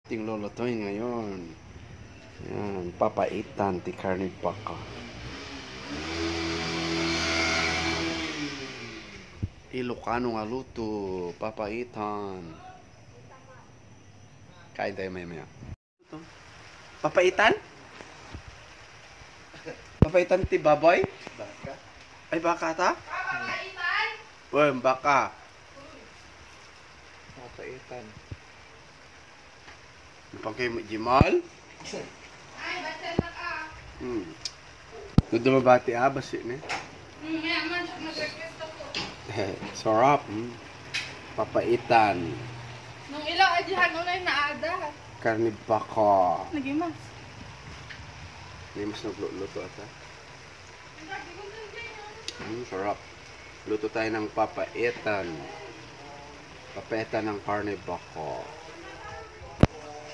Ting lulutuin ngayon. Yan, papaitan ti karne baka. Ilocano nga luto, papaitan. Kain tayo maya. Papaitan? Papaitan ti baboy? Baka? Ay baka ta? Papaitan? Well, baka. Papaitan. Pangkay Jimal? Ay, batal na ka. Gusto mabati basi ne? Mayaman siya mag-request ako. Sarap. Papaitan. Nung ilaw, adyahan unay naada. Karne baka. Nagimas. May mas nagluto ata. Sarap. Luto tayo ng papaitan. Papaitan ng karne baka.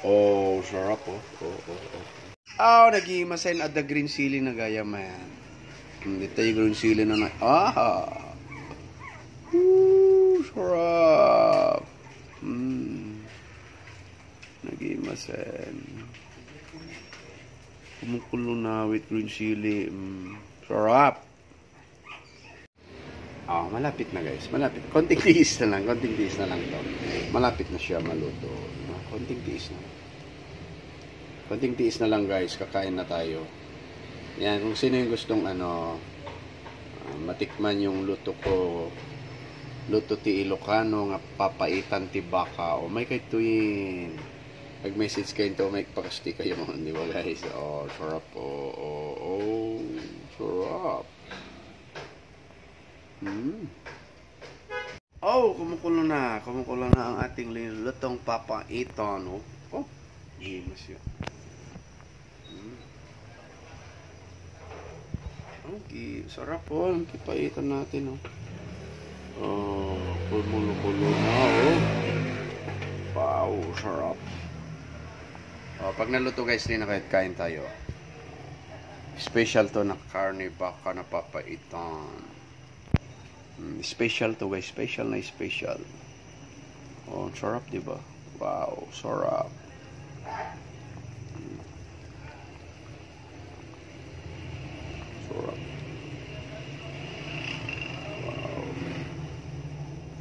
Oh, sarap oh. Oh, nag-iimasin at the green chili na gaya man. Dito yung green chili na sarap. Nag-iimasin. Kumukulo na with green chili. Sarap. Oh, malapit na guys. Malapit. Konting tiis na lang to. Malapit na siya maluto. Konting tiis na. Konting tiis na lang guys. Kakain na tayo. Yan. Kung sino yung gustong matikman yung luto ko. Luto ti Ilocano nga papaitan ti baka. O may kaytuin. Mag-message kayo to. May pakasti kayo. Di ba guys? Oh, sarap. Oh, sarap. Oh, kumukulo na ang ating lutong papaitan, no? Oh, gimas yun. Okay, sarap po ang papaitan natin, no? Oh, kumulo-kulo na, oh. Wow, sarap. Oh, pag naluto guys, din na kain tayo. Special to na karne baka na papaitan. Special to guys, special na special. Oh, sarap diba? Wow, sarap. Sarap. Wow.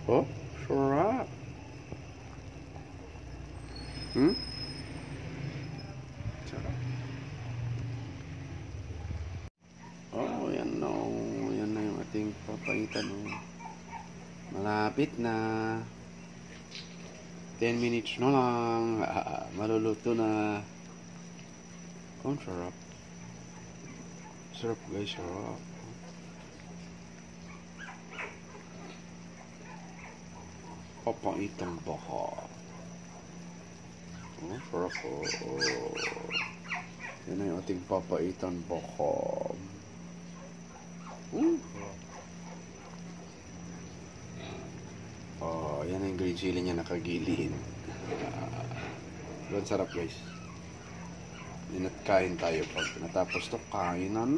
Oh, sarap. Sarap. Oh, yan no. Yan na yung ating papaitan. Oh. Malapit na. 10 minutes na lang. Maluluto na. Oh, sarap. Sarap guys, sarap. Papaitang baka. Oh, sarap. Oh. Yan na yung ating papaitan baka. Oh, yan ang green chili niya nakagilid. Doon sarap guys. Kain tayo pag natapos to, kain na.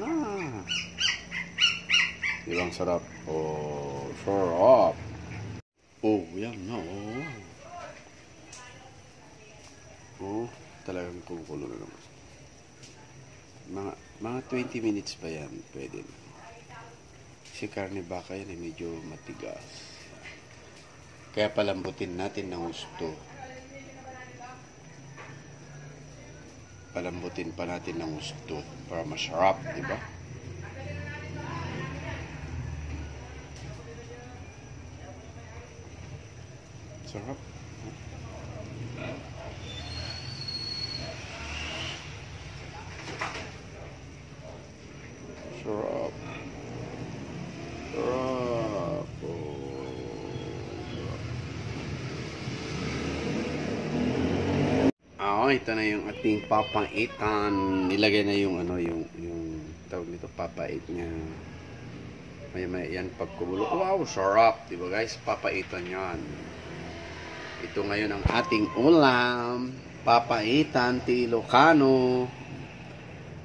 Ibang sarap. Oh, sarap. Oh, yan na. Oh, talagang kumukulo na naman. Mga 20 minutes pa yan, pwede na. Si karne baka yan ay medyo matigas. Kaya palambutin natin ng gusto. Palambutin pa natin ng gusto para masarap, di ba? Sarap. Sarap. Sarap. Ito na yung ating papaitan. Nilagay na yung yung tawag nito, papait niya. Maya yan pag kumulo. Wow, sarap, 'di ba guys? Papaitan 'yan. Ito ngayon ang ating ulam, papaitan ti Ilocano.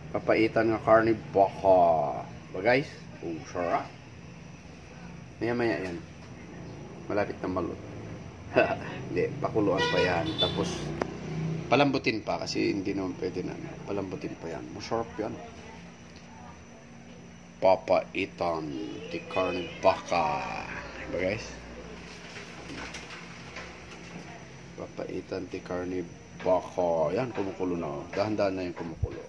Papaitan nga karne baka. 'Di ba guys? Oh, sarap. Maya yan. Malapit na maluto. Hindi, pakuluan pa yan. Tapos Palambutin pa kasi hindi naman pwede na. Palambutin pa yan. Masarap yan. Papaitan de carne baka. Diba guys? Papaitan de carne baka. Yan, kumukulo na. Dahan-dahan na yung kumukulo.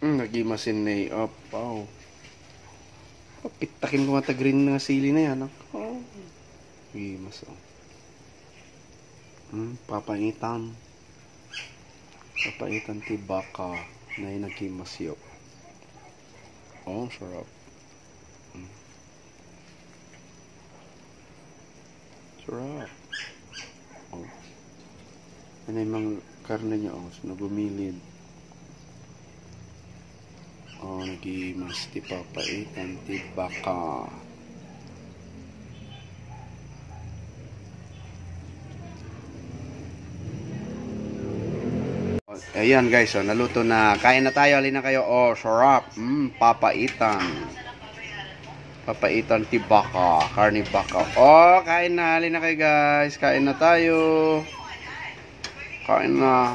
Nagimasin na yung wow. Pitakin ko mata green na sili na yan. Oh. Gimas oh. Papaitan. Papaitan ti baka na inagimasyo. Oh, sarap. Sarap. Oh. Yan ay mga karne niya oh, nagumilid. Oh, nagimas ti papaitan ti baka. Ayan guys, oh, naluto na. Kain na tayo, alin na kayo. Oh, sarap. Papaitan. Papaitan ti baka, karne baka. Oh, kain na, alin na kayo guys. Kain na tayo. Kain na.